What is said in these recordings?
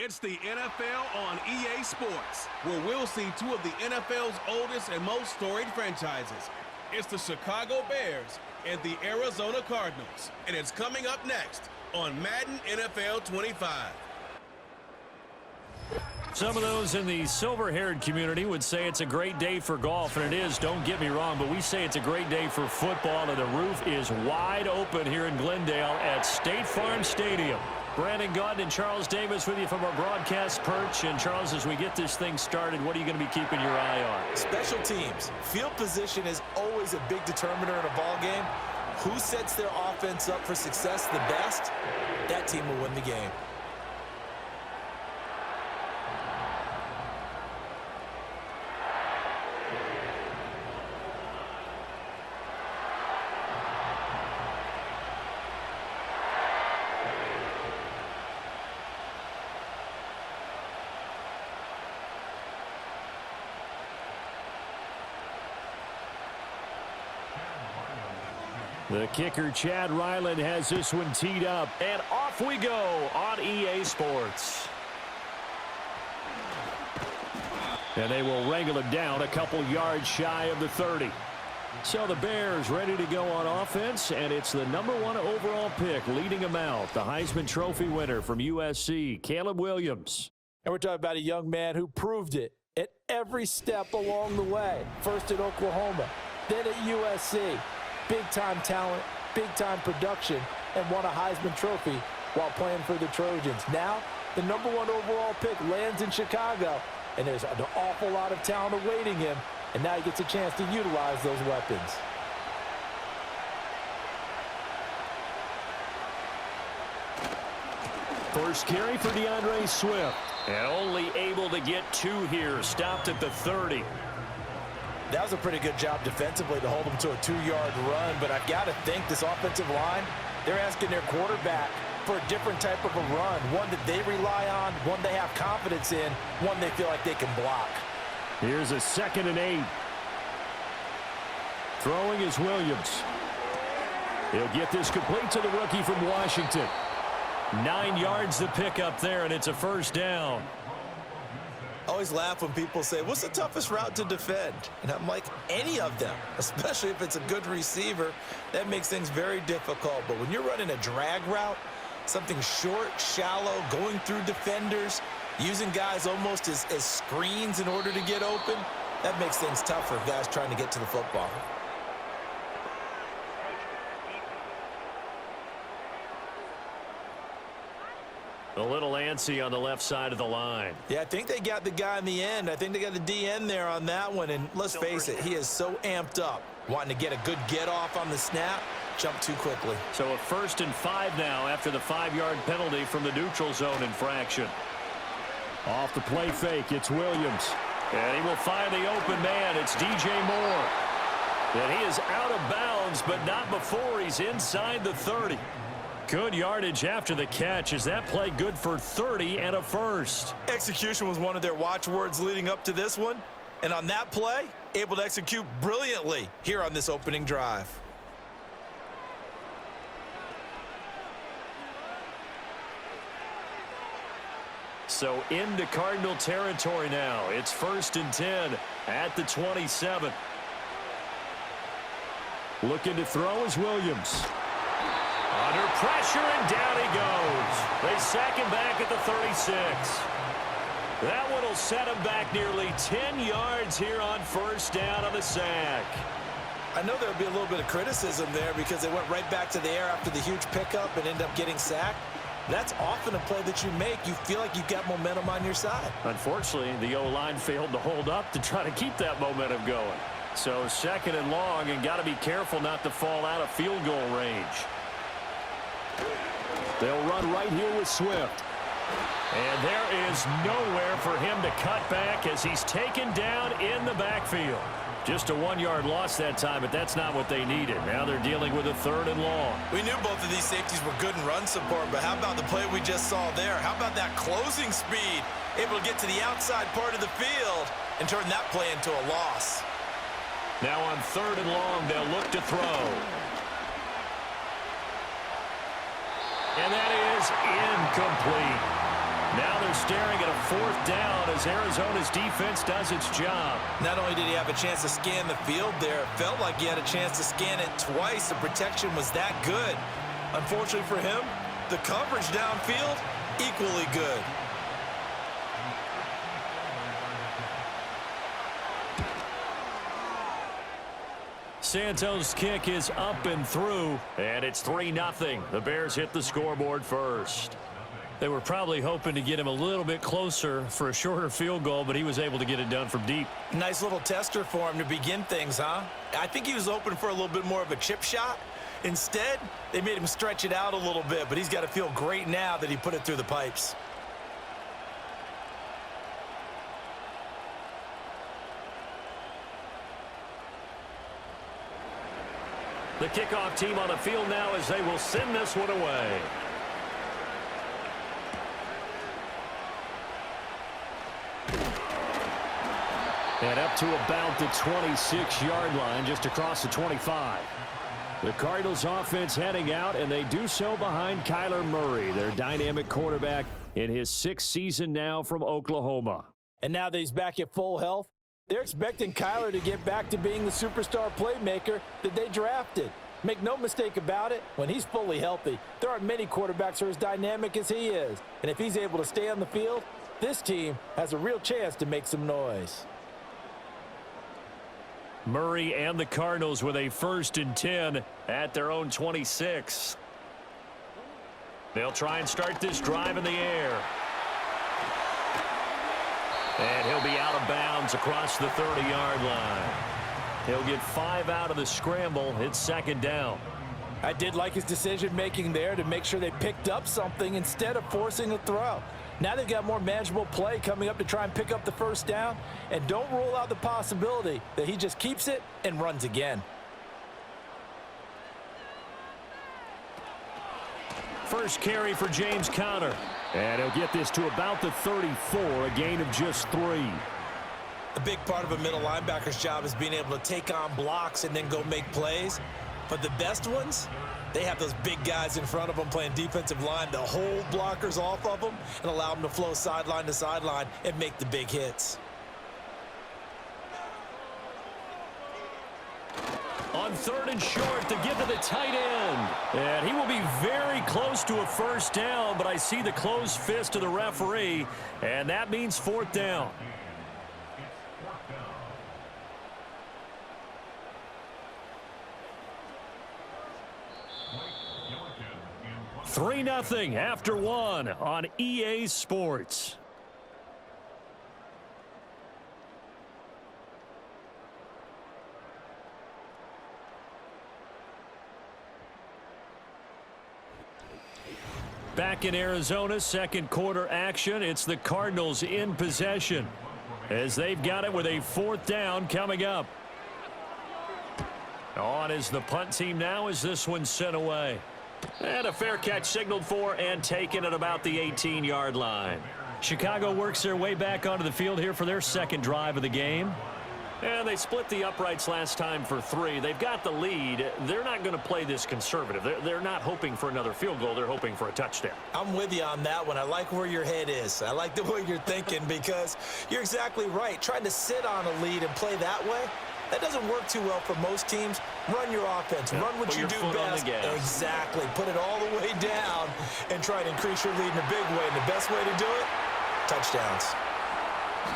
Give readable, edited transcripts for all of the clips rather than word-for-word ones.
It's the NFL on EA Sports, where we'll see two of the NFL's oldest and most storied franchises. It's the Chicago Bears and the Arizona Cardinals. And it's coming up next on Madden NFL 25. Some of those in the silver-haired community would say it's a great day for golf, and it is, don't get me wrong, but we say it's a great day for football, and the roof is wide open here in Glendale at State Farm Stadium. Brandon Gaudin and Charles Davis with you from our broadcast perch. And, Charles, as we get this thing started, what are you going to be keeping your eye on? Special teams. Field position is always a big determiner in a ball game. Who sets their offense up for success the best, that team will win the game. The kicker, Chad Ryland, has this one teed up. And off we go on EA Sports. And they will wrangle him down a couple yards shy of the 30. So the Bears ready to go on offense, and it's the #1 overall pick leading them out, the Heisman Trophy winner from USC, Caleb Williams. And we're talking about a young man who proved it at every step along the way. First at Oklahoma, then at USC. Big-time talent, big-time production, and won a Heisman Trophy while playing for the Trojans. Now, the #1 overall pick lands in Chicago, and there's an awful lot of talent awaiting him, and now he gets a chance to utilize those weapons. First carry for DeAndre Swift, and only able to get 2 here, stopped at the 30. That was a pretty good job defensively to hold them to a 2-yard run, but I've got to think this offensive line, they're asking their quarterback for a different type of a run, one that they rely on, one they have confidence in, one they feel like they can block. Here's a 2nd and 8. Throwing is Williams. He'll get this complete to the rookie from Washington. 9 yards to pick up there, and it's a first down. I always laugh when people say, what's the toughest route to defend? And I'm like, any of them, especially if it's a good receiver. That makes things very difficult. But when you're running a drag route, something short, shallow, going through defenders, using guys almost as screens in order to get open, that makes things tough for guys trying to get to the football. A little antsy on the left side of the line. Yeah, I think they got the guy in the end. I think they got the DN there on that one. And let's face it, he is so amped up, wanting to get a good get-off on the snap, jump too quickly. So a 1st and 5 now after the 5-yard penalty from the neutral zone infraction. Off the play fake, it's Williams. And he will find the open man. It's DJ Moore. And he is out of bounds, but not before he's inside the 30. Good yardage after the catch. Is that play good for 30 and a first? Execution was one of their watchwords leading up to this one. And on that play, able to execute brilliantly here on this opening drive. So into Cardinal territory now. It's 1st and 10 at the 27. Looking to throw is Williams. Under pressure, and down he goes. They sack him back at the 36. That one will set him back nearly 10 yards here on 1st down on the sack. I know there would be a little bit of criticism there because they went right back to the air after the huge pickup and ended up getting sacked. That's often a play that you make. You feel like you've got momentum on your side. Unfortunately, the O-line failed to hold up to try to keep that momentum going. So 2nd and long, and got to be careful not to fall out of field goal range. They'll run right here with Swift. And there is nowhere for him to cut back as he's taken down in the backfield. Just a 1-yard loss that time, but that's not what they needed. Now they're dealing with a 3rd and long. We knew both of these safeties were good in run support, but how about the play we just saw there? How about that closing speed? Able to get to the outside part of the field and turn that play into a loss. Now on 3rd and long, they'll look to throw. And that is incomplete. Now they're staring at a 4th down as Arizona's defense does its job. Not only did he have a chance to scan the field there, it felt like he had a chance to scan it twice. The protection was that good. Unfortunately for him, the coverage downfield, equally good. Santos' kick is up and through, and it's 3-0. The Bears hit the scoreboard first. They were probably hoping to get him a little bit closer for a shorter field goal, but he was able to get it done from deep. Nice little tester for him to begin things, huh? I think he was hoping for a little bit more of a chip shot. Instead, they made him stretch it out a little bit, but he's got to feel great now that he put it through the pipes. The kickoff team on the field now as they will send this one away. And up to about the 26-yard line, just across the 25. The Cardinals offense heading out, and they do so behind Kyler Murray, their dynamic quarterback in his 6th season now from Oklahoma. And now that he's back at full health, they're expecting Kyler to get back to being the superstar playmaker that they drafted. Make no mistake about it, when he's fully healthy, there aren't many quarterbacks who are as dynamic as he is. And if he's able to stay on the field, this team has a real chance to make some noise. Murray and the Cardinals with a 1st and 10 at their own 26. They'll try and start this drive in the air. And he'll be out of bounds across the 30-yard line. He'll get 5 out of the scramble. It's 2nd down. I did like his decision-making there to make sure they picked up something instead of forcing a throw. Now they've got more manageable play coming up to try and pick up the 1st down. And don't rule out the possibility that he just keeps it and runs again. First carry for James Conner. And he'll get this to about the 34, a gain of just 3. A big part of a middle linebacker's job is being able to take on blocks and then go make plays. But the best ones, they have those big guys in front of them playing defensive line to hold blockers off of them and allow them to flow sideline to sideline and make the big hits. On 3rd and short to give to the tight end. And he will be very close to a 1st down, but I see the closed fist of the referee, and that means 4th down. 3-0 after 1 on EA Sports. Back in Arizona, 2nd quarter action. It's the Cardinals in possession as they've got it with a 4th down coming up. On is the punt team now as this one's sent away. And a fair catch signaled for and taken at about the 18-yard line. Chicago works their way back onto the field here for their 2nd drive of the game. And they split the uprights last time for 3. They've got the lead. They're not going to play this conservative. They're not hoping for another field goal. They're hoping for a touchdown. I'm with you on that one. I like where your head is. I like the way you're thinking because you're exactly right. Trying to sit on a lead and play that way, that doesn't work too well for most teams. Run your offense. Yeah, run what you do best. Exactly. Put it all the way down and try to increase your lead in a big way. And the best way to do it, touchdowns.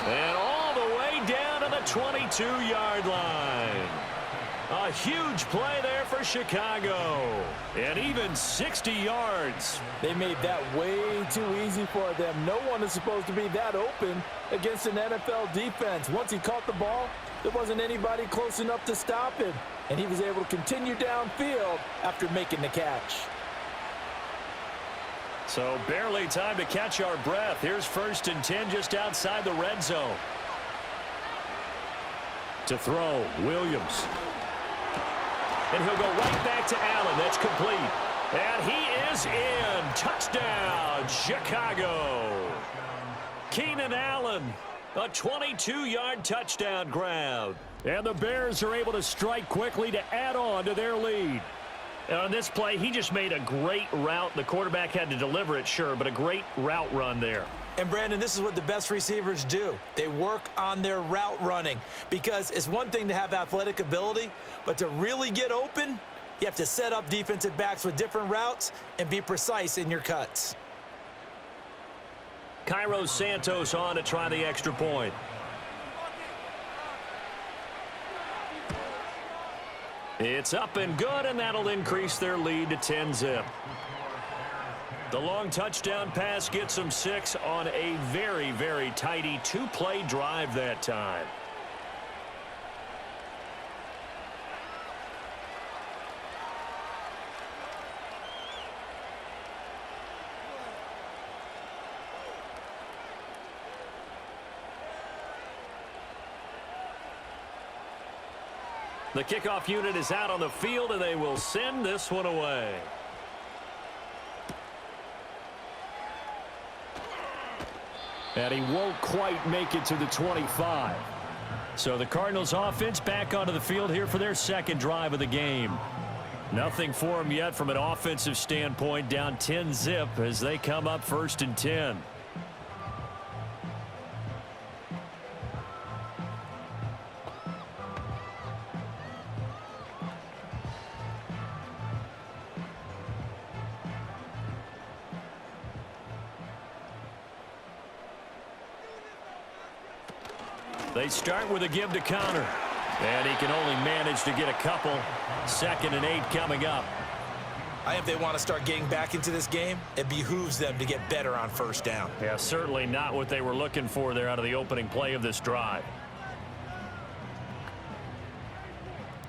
And all the way down to the 22-yard line. A huge play there for Chicago. And even 60 yards. They made that way too easy for them. No one is supposed to be that open against an NFL defense. Once he caught the ball, there wasn't anybody close enough to stop him. And he was able to continue downfield after making the catch. So barely time to catch our breath. Here's 1st and 10 just outside the red zone. To throw, Williams. And he'll go right back to Allen. That's complete. And he is in. Touchdown, Chicago. Keenan Allen, a 22-yard touchdown grab. And the Bears are able to strike quickly to add on to their lead. And on this play, he just made a great route. The quarterback had to deliver it, sure, but a great route run there. And, Brandon, this is what the best receivers do. They work on their route running because it's one thing to have athletic ability, but to really get open, you have to set up defensive backs with different routes and be precise in your cuts. Cairo Santos on to try the extra point. It's up and good, and that'll increase their lead to 10-zip. The long touchdown pass gets them 6 on a very, very tidy 2-play drive that time. The kickoff unit is out on the field, and they will send this one away. And he won't quite make it to the 25. So the Cardinals offense back onto the field here for their second drive of the game. Nothing for them yet from an offensive standpoint, down 10-zip as they come up 1st and 10. They start with a give to Connor. And he can only manage to get a couple. 2nd and 8 coming up. I think if they want to start getting back into this game, it behooves them to get better on 1st down. Yeah, certainly not what they were looking for there out of the opening play of this drive.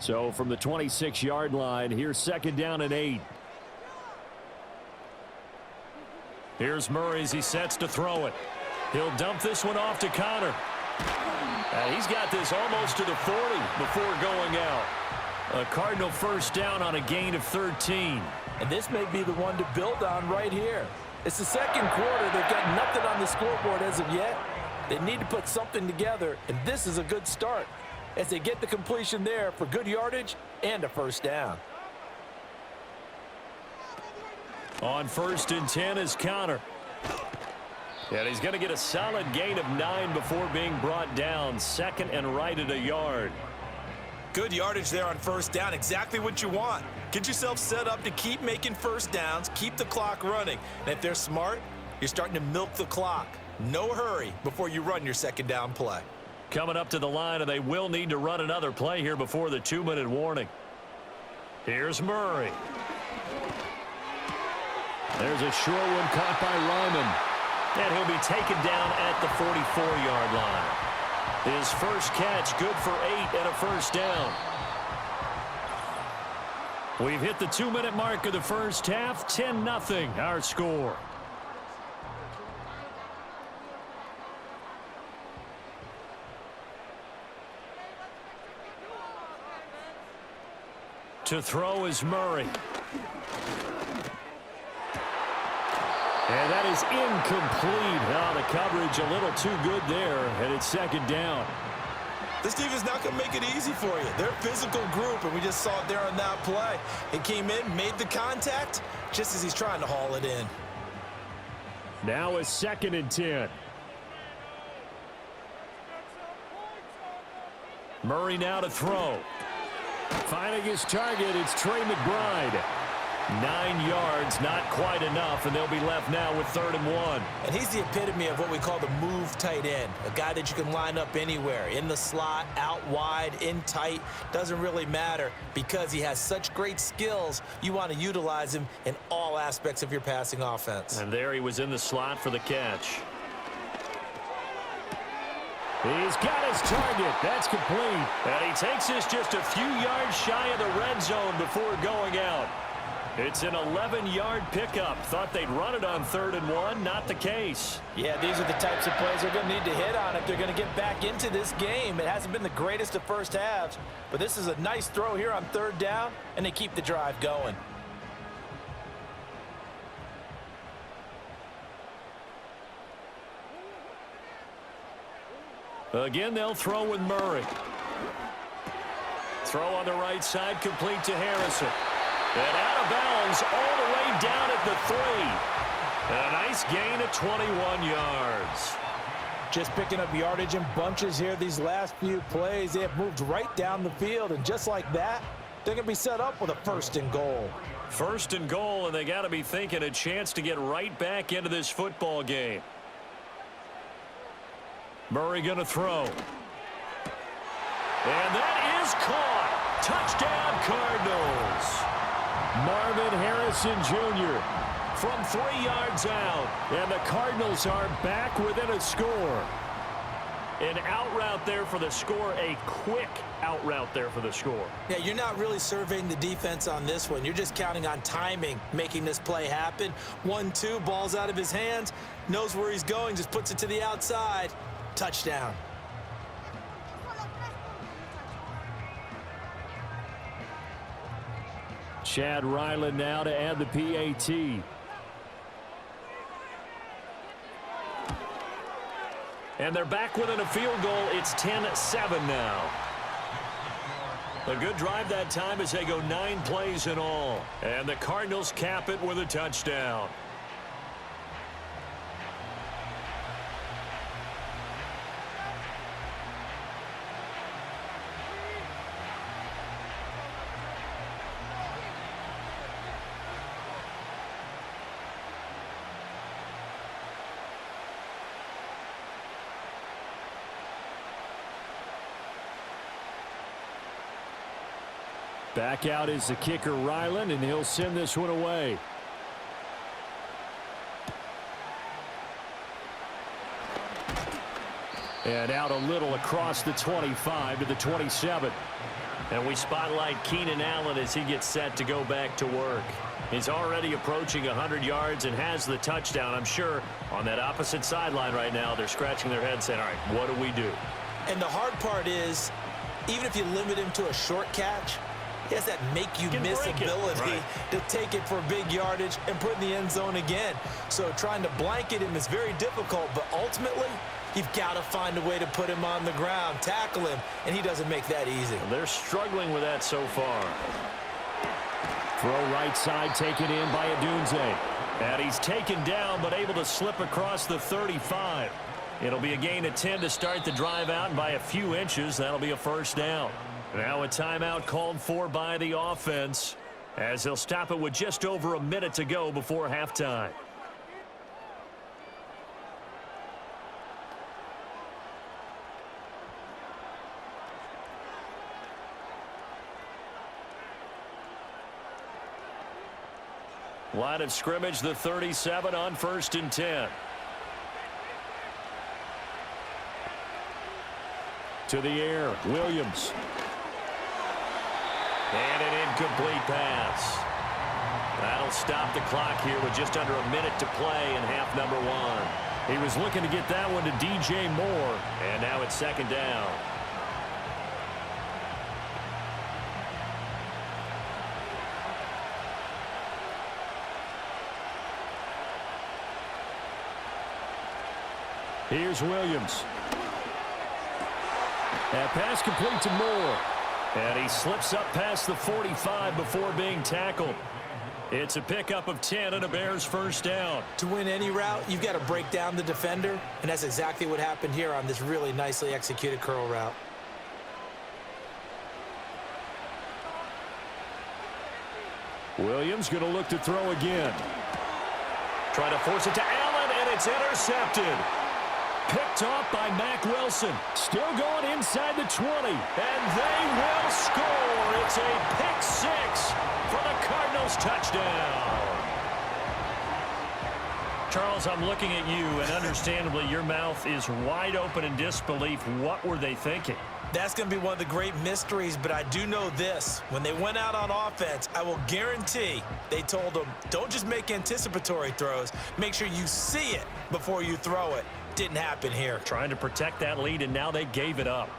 So from the 26-yard line, here's 2nd down and 8. Here's Murray as he sets to throw it. He'll dump this one off to Connor. And he's got this almost to the 40 before going out. A Cardinal 1st down on a gain of 13. And this may be the one to build on right here. It's the 2nd quarter. They've got nothing on the scoreboard as of yet. They need to put something together, and this is a good start as they get the completion there for good yardage and a 1st down. On 1st and 10 is Connor. And he's going to get a solid gain of 9 before being brought down. 2nd and right at a yard. Good yardage there on 1st down. Exactly what you want. Get yourself set up to keep making 1st downs. Keep the clock running. And if they're smart, you're starting to milk the clock. No hurry before you run your 2nd down play. Coming up to the line, and they will need to run another play here before the 2-minute warning. Here's Murray. There's a short one caught by Ryman. And he'll be taken down at the 44-yard line. His first catch, good for 8 and a 1st down. We've hit the 2-minute mark of the 1st half. 10-0 our score. To throw is Murray. And that is incomplete. Now the coverage a little too good there, and it's 2nd down. This defense not going to make it easy for you. They're a physical group, and we just saw it there on that play. It came in, made the contact, just as he's trying to haul it in. Now it's 2nd and 10. Murray now to throw. Finding his target, it's Trey McBride. 9 yards, not quite enough, and they'll be left now with 3rd and 1. And he's the epitome of what we call the move tight end, a guy that you can line up anywhere, in the slot, out wide, in tight, doesn't really matter because he has such great skills. You want to utilize him in all aspects of your passing offense. And there he was in the slot for the catch. He's got his target. That's complete. And he takes this just a few yards shy of the red zone before going out. It's an 11-yard pickup. Thought they'd run it on 3rd and 1. Not the case. Yeah, these are the types of plays they're going to need to hit on if they're going to get back into this game. It hasn't been the greatest of first halves, but this is a nice throw here on 3rd down, and they keep the drive going. Again, they'll throw with Murray. Throw on the right side, complete to Harrison. And out of bounds all the way down at the 3. And a nice gain of 21 yards. Just picking up yardage in bunches here these last few plays. They have moved right down the field, and just like that, they're going to be set up with a 1st and goal. 1st and goal, and they got to be thinking a chance to get right back into this football game. Murray going to throw. And that is caught. Touchdown, Cardinals. Marvin Harrison Jr. from 3 yards out. And the Cardinals are back within a score. An out route there for the score. A quick out route there for the score. Yeah, you're not really surveying the defense on this one. You're just counting on timing, making this play happen. 1-2, ball's out of his hands. Knows where he's going, just puts it to the outside. Touchdown. Chad Ryland now to add the PAT. And they're back within a field goal. It's 10-7 now. A good drive that time as they go 9 plays in all. And the Cardinals cap it with a touchdown. Back out is the kicker, Ryland, and he'll send this one away. And out a little across the 25 to the 27. And we spotlight Keenan Allen as he gets set to go back to work. He's already approaching 100 yards and has the touchdown. I'm sure on that opposite sideline right now, they're scratching their heads saying, all right, what do we do? And the hard part is, even if you limit him to a short catch, he has that make-you-miss ability to take it for big yardage and put in the end zone again. So trying to blanket him is very difficult, but ultimately, you've got to find a way to put him on the ground, tackle him, and he doesn't make that easy. They're struggling with that so far. Throw right side, taken in by Adunze. And he's taken down, but able to slip across the 35. It'll be a gain of 10 to start the drive out, and by a few inches, that'll be a 1st down. Now a timeout called for by the offense as they'll stop it with just over a minute to go before halftime. Line of scrimmage, the 37 on 1st and 10. To the air, Williams. And an incomplete pass. That'll stop the clock here with just under a minute to play in half number 1. He was looking to get that one to DJ Moore, and now it's 2nd down. Here's Williams. That pass complete to Moore. And he slips up past the 45 before being tackled. It's a pickup of 10 and a Bears 1st down. To win any route, you've got to break down the defender, and that's exactly what happened here on this really nicely executed curl route. Williams going to look to throw again. Trying to force it to Allen, and it's intercepted. Picked off by Mack Wilson. Still going inside the 20. And they will score. It's a pick 6 for the Cardinals touchdown. Charles, I'm looking at you, and understandably your mouth is wide open in disbelief. What were they thinking? That's going to be one of the great mysteries, but I do know this. When they went out on offense, I will guarantee they told them, don't just make anticipatory throws. Make sure you see it before you throw it. Didn't happen here. Trying to protect that lead, and now they gave it up.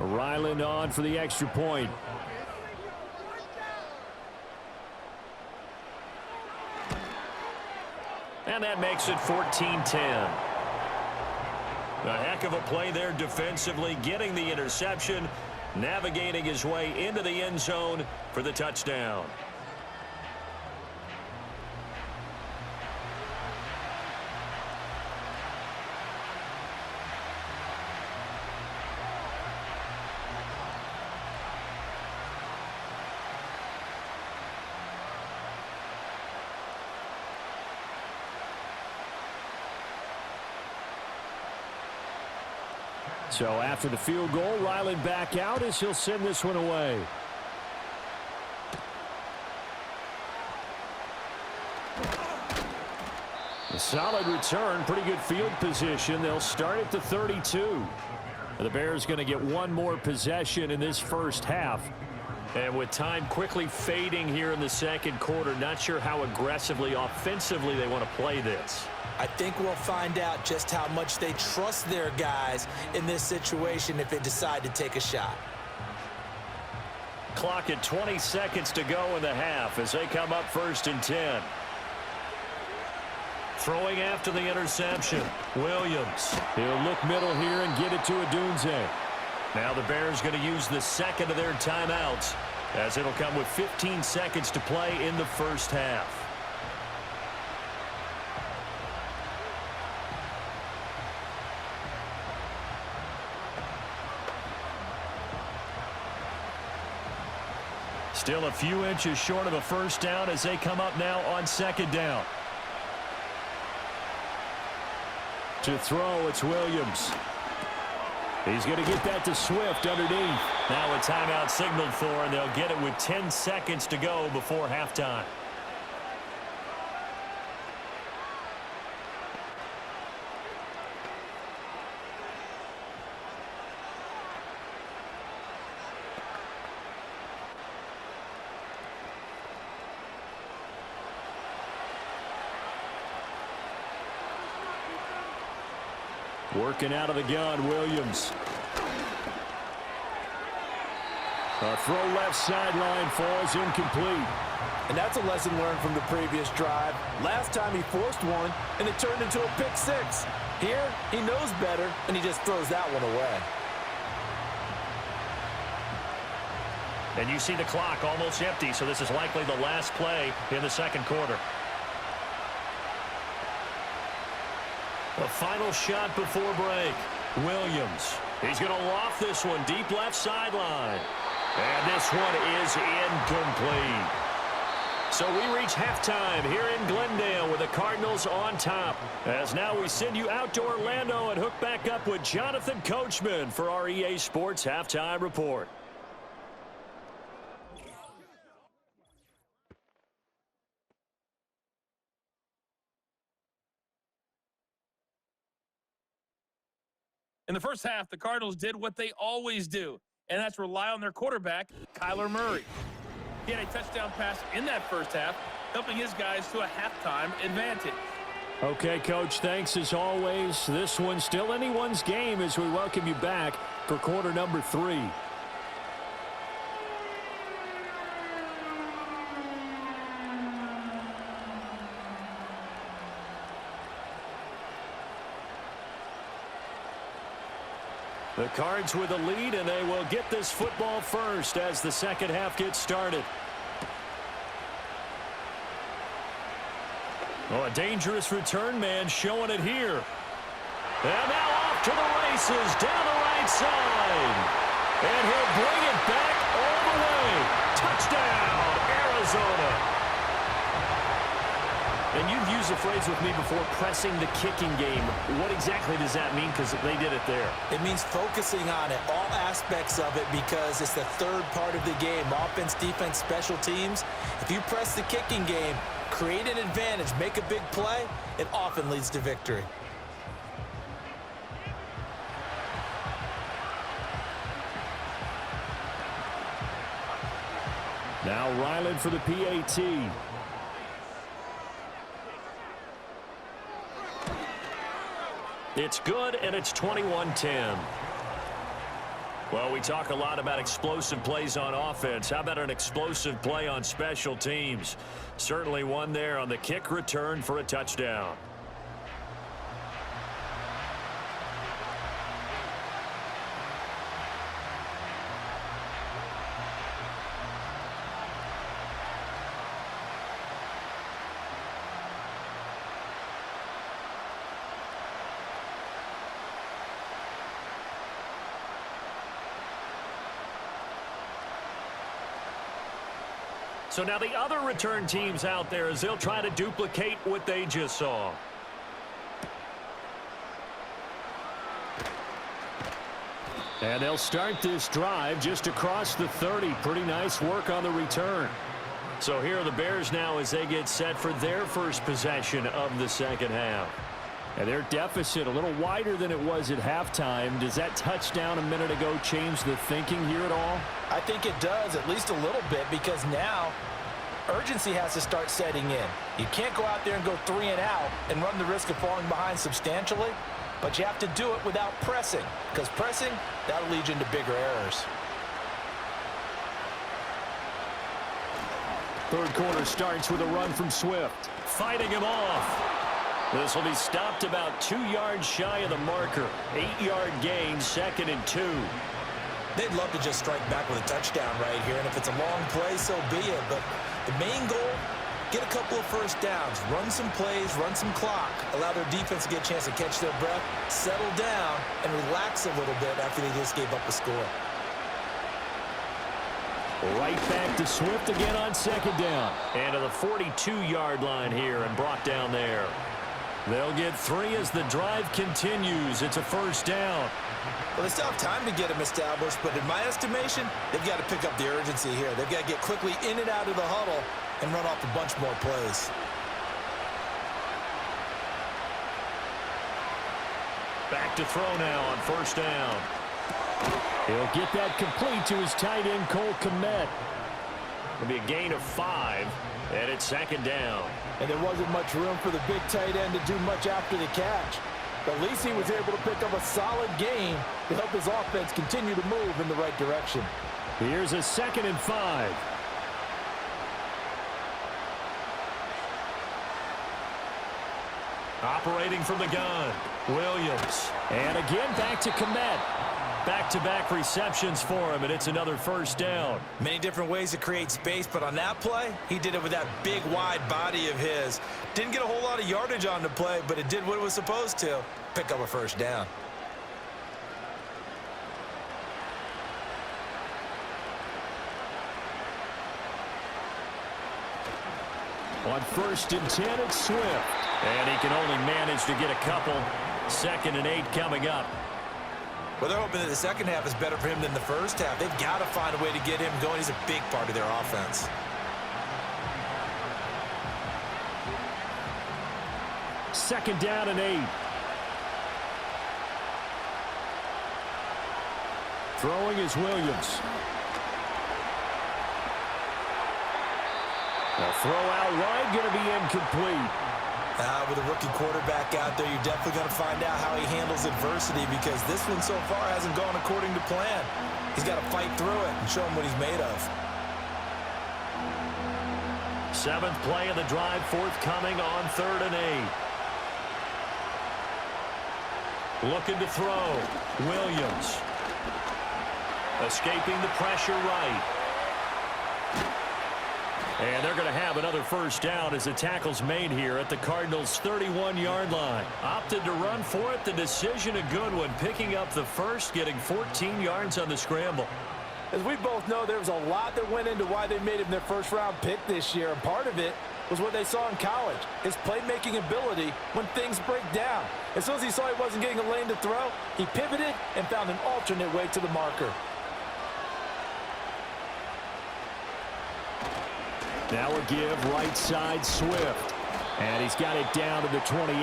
Ryland on for the extra point. And that makes it 14-10. A heck of a play there defensively, getting the interception, navigating his way into the end zone for the touchdown. So after the field goal, Ryland back out as he'll send this one away. A solid return, pretty good field position. They'll start at the 32. The Bears going to get one more possession in this first half. And with time quickly fading here in the second quarter, not sure how aggressively, offensively they want to play this. I think we'll find out just how much they trust their guys in this situation if they decide to take a shot. Clock at 20 seconds to go in the half as they come up 1st and 10. Throwing after the interception, Williams. He'll look middle here and get it to Odunze. Now the Bears going to use the second of their timeouts as it'll come with 15 seconds to play in the first half. Still a few inches short of a first down as they come up now on 2nd down. To throw, it's Williams. He's going to get that to Swift underneath. Now a timeout signaled for, and they'll get it with 10 seconds to go before halftime. Working out of the gun, Williams. A throw left sideline falls incomplete. And that's a lesson learned from the previous drive. Last time he forced one, and it turned into a pick six. Here, he knows better, and he just throws that one away. And you see the clock almost empty, so this is likely the last play in the second quarter. A final shot before break. Williams. He's going to loft this one deep left sideline. And this one is incomplete. So we reach halftime here in Glendale with the Cardinals on top. As now we send you out to Orlando and hook back up with Jonathan Coachman for our EA Sports Halftime Report. In the first half, the Cardinals did what they always do, and that's rely on their quarterback, Kyler Murray. He had a touchdown pass in that first half, helping his guys to a halftime advantage. Okay, Coach, thanks as always. This one's still anyone's game as we welcome you back for quarter number 3. The Cards with a lead, and they will get this football first as the second half gets started. Oh, a dangerous return man showing it here. And now off to the races down the right side. And he'll bring it back all the way. Touchdown, Arizona. And you've used the phrase with me before, pressing the kicking game. What exactly does that mean? Because they did it there. It means focusing on it, all aspects of it, because it's the third part of the game. Offense, defense, special teams. If you press the kicking game, create an advantage, make a big play, it often leads to victory. Now Ryland for the PAT. It's good, and it's 21-10. Well, we talk a lot about explosive plays on offense. How about an explosive play on special teams? Certainly one there on the kick return for a touchdown. So now the other return teams out there as they'll try to duplicate what they just saw. And they'll start this drive just across the 30. Pretty nice work on the return. So here are the Bears now as they get set for their first possession of the second half. And their deficit a little wider than it was at halftime. Does that touchdown a minute ago change the thinking here at all? I think it does, at least a little bit, because now urgency has to start setting in. You can't go out there and go 3 and out and run the risk of falling behind substantially, but you have to do it without pressing, because pressing, that'll lead you into bigger errors. Third quarter starts with a run from Swift. Fighting him off. This will be stopped about 2 yards shy of the marker. 8-yard gain, 2nd and 2. They'd love to just strike back with a touchdown right here, and if it's a long play, so be it. But the main goal, get a couple of first downs, run some plays, run some clock, allow their defense to get a chance to catch their breath, settle down, and relax a little bit after they just gave up a score. Right back to Swift again on 2nd down. And to the 42-yard line here and brought down there. They'll get 3 as the drive continues. It's a first down. Well, they still have time to get them established, but in my estimation, they've got to pick up the urgency here. They've got to get quickly in and out of the huddle and run off a bunch more plays. Back to throw now on first down. He'll get that complete to his tight end, Cole Kmet. It'll be a gain of 5, and it's 2nd down. And there wasn't much room for the big tight end to do much after the catch. But at least he was able to pick up a solid gain to help his offense continue to move in the right direction. Here's a 2nd and 5. Operating from the gun, Williams. And again, back to Kmet. Back-to-back receptions for him, and it's another first down. Many different ways to create space, but on that play, he did it with that big, wide body of his. Didn't get a whole lot of yardage on the play, but it did what it was supposed to, pick up a first down. On 1st and 10, it's Swift. And he can only manage to get a couple. 2nd and 8 coming up. Well, they're hoping that the second half is better for him than the first half. They've got to find a way to get him going. He's a big part of their offense. Second down and 8. Throwing is Williams. A throw out wide, going to be incomplete. With a rookie quarterback out there, you're definitely going to find out how he handles adversity, because this one so far hasn't gone according to plan. He's got to fight through it and show him what he's made of. 7th play of the drive, forthcoming on 3rd and 8. Looking to throw. Williams. Escaping the pressure right. And they're going to have another first down as the tackle's made here at the Cardinals' 31-yard line. Opted to run for it. The decision a good one. Picking up the first, getting 14 yards on the scramble. As we both know, there was a lot that went into why they made him their first-round pick this year. And part of it was what they saw in college, his playmaking ability when things break down. As soon as he saw he wasn't getting a lane to throw, he pivoted and found an alternate way to the marker. Now a give right side Swift. And he's got it down to the 28.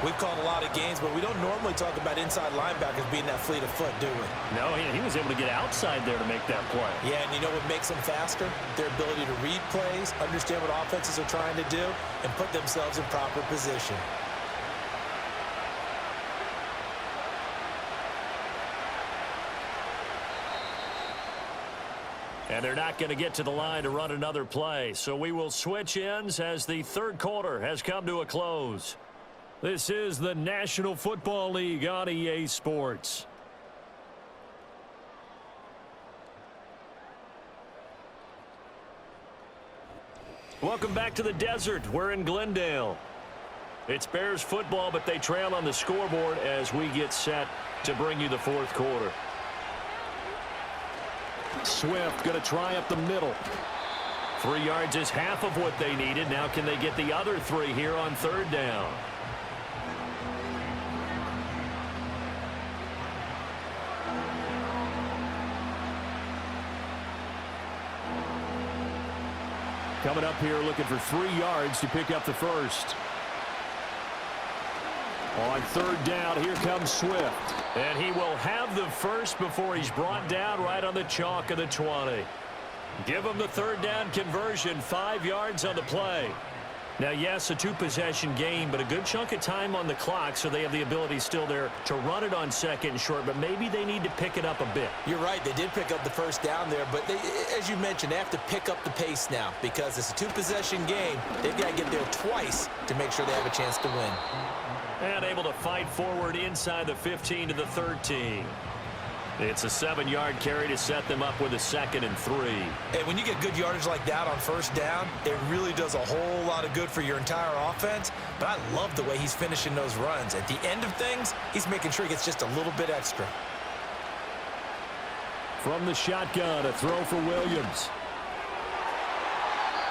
We've called a lot of games, but we don't normally talk about inside linebackers being that fleet of foot, do we? No, he was able to get outside there to make that play. Yeah, and you know what makes them faster? Their ability to read plays, understand what offenses are trying to do, and put themselves in proper position. And they're not going to get to the line to run another play. So we will switch ends as the third quarter has come to a close. This is the National Football League on EA Sports. Welcome back to the desert. We're in Glendale. It's Bears football, but they trail on the scoreboard as we get set to bring you the fourth quarter. Swift going to try up the middle. 3 yards is half of what they needed. Now can they get the other 3 here on third down? Coming up here looking for 3 yards to pick up the first. On third down, here comes Swift. And he will have the first before he's brought down right on the chalk of the 20. Give him the third down conversion, 5 yards on the play. Now, yes, a 2-possession game, but a good chunk of time on the clock, so they have the ability still there to run it on second and short, but maybe they need to pick it up a bit. You're right. They did pick up the first down there, but as you mentioned, they have to pick up the pace now because it's a 2-possession game. They've got to get there twice to make sure they have a chance to win. And able to fight forward inside the 15 to the 13. It's a 7-yard carry to set them up with a 2nd and 3. And when you get good yardage like that on first down, it really does a whole lot of good for your entire offense. But I love the way he's finishing those runs. At the end of things, he's making sure he gets just a little bit extra. From the shotgun, a throw for Williams.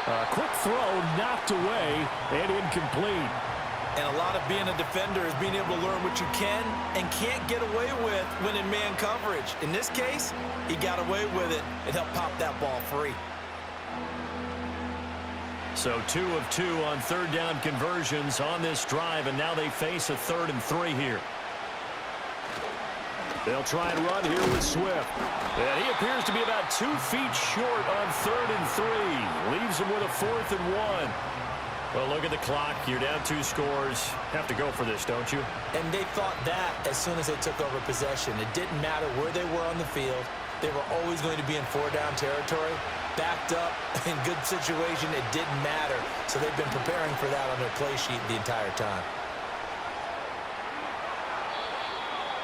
A quick throw knocked away and incomplete. And a lot of being a defender is being able to learn what you can and can't get away with when in man coverage. In this case, he got away with it and helped pop that ball free. So 2 of 2 on third down conversions on this drive, and now they face a 3rd and 3 here. They'll try and run here with Swift. And he appears to be about 2 feet short on 3rd and 3. Leaves him with a 4th and 1. Well, look at the clock. You're down 2 scores. Have to go for this, don't you? And they thought that as soon as they took over possession. It didn't matter where they were on the field. They were always going to be in 4-down territory. Backed up, in good situation, it didn't matter. So they've been preparing for that on their play sheet the entire time.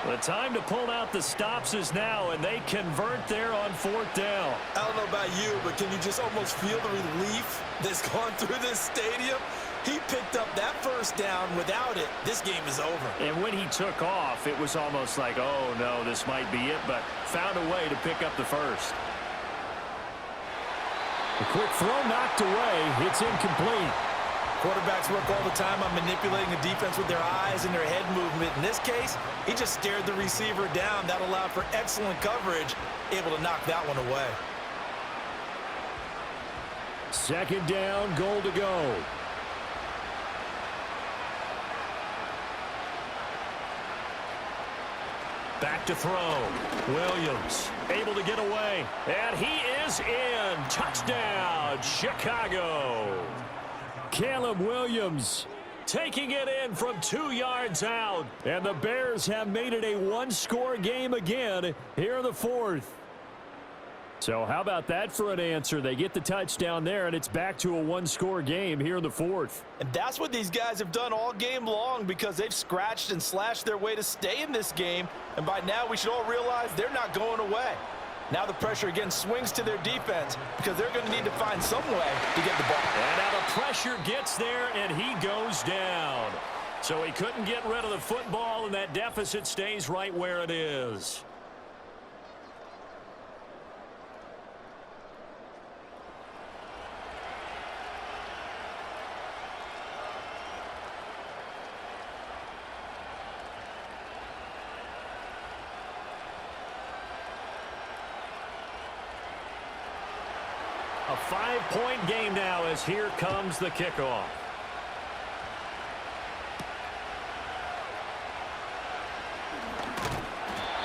The time to pull out the stops is now, and they convert there on 4th down. I don't know about you, but can you just almost feel the relief that's gone through this stadium? He picked up that first down. Without it, this game is over. And when he took off, it was almost like, oh, no, this might be it, but found a way to pick up the first. A quick throw knocked away. It's incomplete. Quarterbacks work all the time on manipulating the defense with their eyes and their head movement. In this case, he just stared the receiver down. That allowed for excellent coverage, able to knock that one away. 2nd down, goal to go. Back to throw. Williams able to get away. And he is in. Touchdown, Chicago. Caleb Williams taking it in from 2 yards out. And the Bears have made it a 1-score game again here in the 4th. So how about that for an answer? They get the touchdown there, and it's back to a 1-score game here in the 4th. And that's what these guys have done all game long because they've scratched and slashed their way to stay in this game. And by now, we should all realize they're not going away. Now the pressure again swings to their defense because they're going to need to find some way to get the ball. And now the pressure gets there, and he goes down. So he couldn't get rid of the football, and that deficit stays right where it is. A 5-point game now as here comes the kickoff.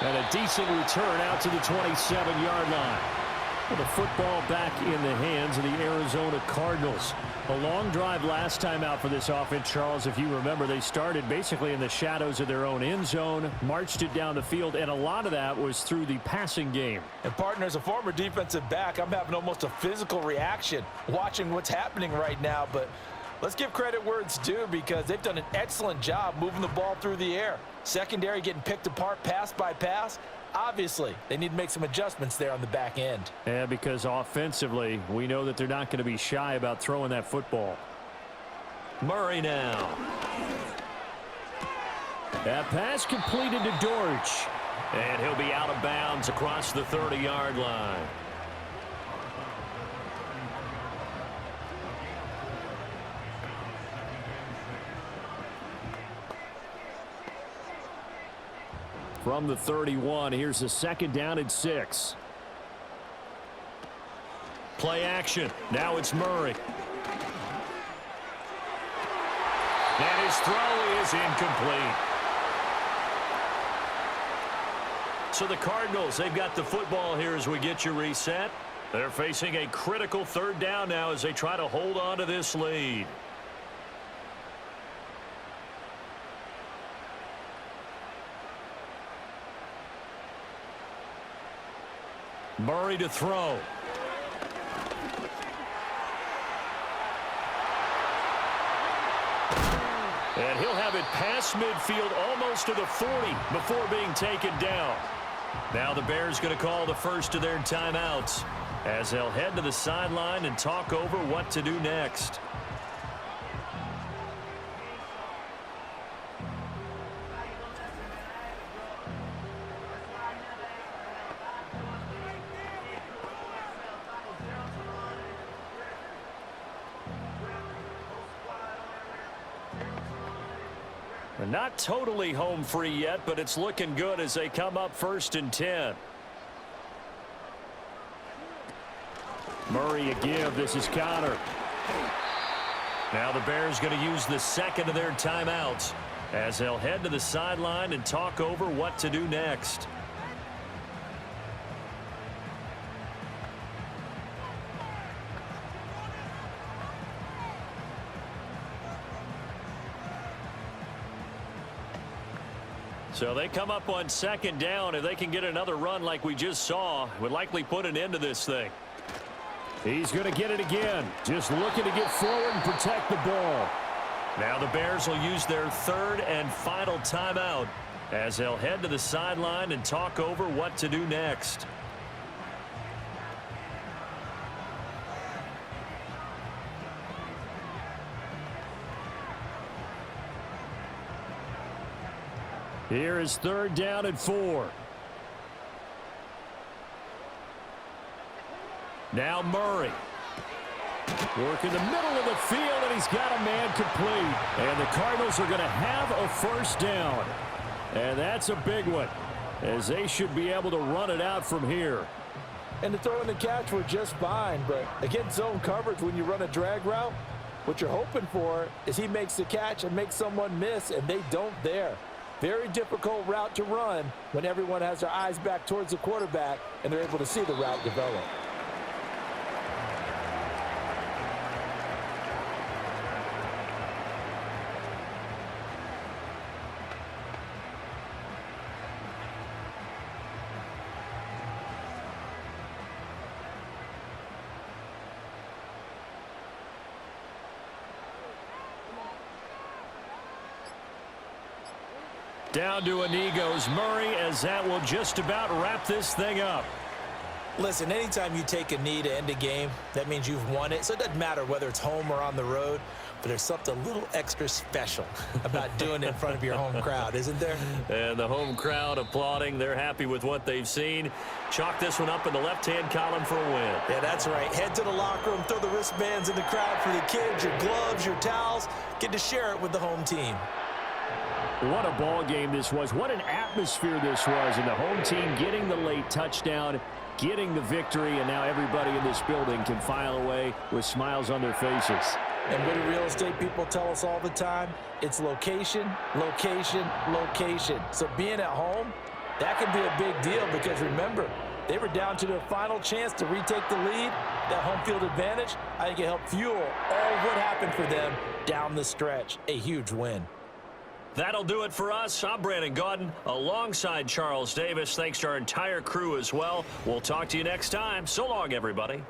And a decent return out to the 27-yard line. With the football back in the hands of the Arizona Cardinals. A long drive last time out for this offense, Charles. If you remember, they started basically in the shadows of their own end zone, marched it down the field, and a lot of that was through the passing game. And partner, as a former defensive back, I'm having almost a physical reaction watching what's happening right now. But let's give credit where it's due because they've done an excellent job moving the ball through the air. Secondary getting picked apart pass by pass. Obviously, they need to make some adjustments there on the back end. Yeah, because offensively, we know that they're not going to be shy about throwing that football. Murray now. That pass completed to Dortch. And he'll be out of bounds across the 30-yard line. from the 31. Here's a 2nd down and 6. Play action. Now it's Murray. And his throw is incomplete. So the Cardinals, they've got the football here as we get you reset. They're facing a critical 3rd down now as they try to hold on to this lead. Murray to throw. And he'll have it past midfield almost to the 40 before being taken down. Now the Bears going to call the first of their timeouts as they'll head to the sideline and talk over what to do next. Not totally home free yet, but it's looking good as they come up 1st and 10. Murray a give. This is Connor. Now the Bears going to use the 2nd of their timeouts as they'll head to the sideline and talk over what to do next. So they come up on 2nd down. If they can get another run like we just saw, would likely put an end to this thing. He's going to get it again. Just looking to get forward and protect the ball. Now the Bears will use their 3rd and final timeout as they'll head to the sideline and talk over what to do next. Here is 3rd down and 4. Now Murray. Work in the middle of the field, and he's got a man complete. And the Cardinals are going to have a 1st down. And that's a big one, as they should be able to run it out from here. And the throw and the catch were just fine, but against zone coverage, when you run a drag route, what you're hoping for is he makes the catch and makes someone miss, and they don't there. Very difficult route to run when everyone has their eyes back towards the quarterback and they're able to see the route develop. Down to a knee goes Murray, as that will just about wrap this thing up. Listen, anytime you take a knee to end a game, that means you've won it. So it doesn't matter whether it's home or on the road, but there's something a little extra special about doing it in front of your home crowd, isn't there? And the home crowd applauding. They're happy with what they've seen. Chalk this one up in the left-hand column for a win. Yeah, that's right. Head to the locker room, throw the wristbands in the crowd for the kids, your gloves, your towels. Get to share it with the home team. What a ball game this was. What an atmosphere this was. And the home team getting the late touchdown, getting the victory, and now everybody in this building can file away with smiles on their faces. And what do real estate people tell us all the time? It's location, location, location. So being at home, that can be a big deal because remember, they were down to their final chance to retake the lead. That home field advantage, I think it helped fuel all of what happened for them down the stretch. A huge win. That'll do it for us. I'm Brandon Gaudin alongside Charles Davis. Thanks to our entire crew as well. We'll talk to you next time. So long, everybody.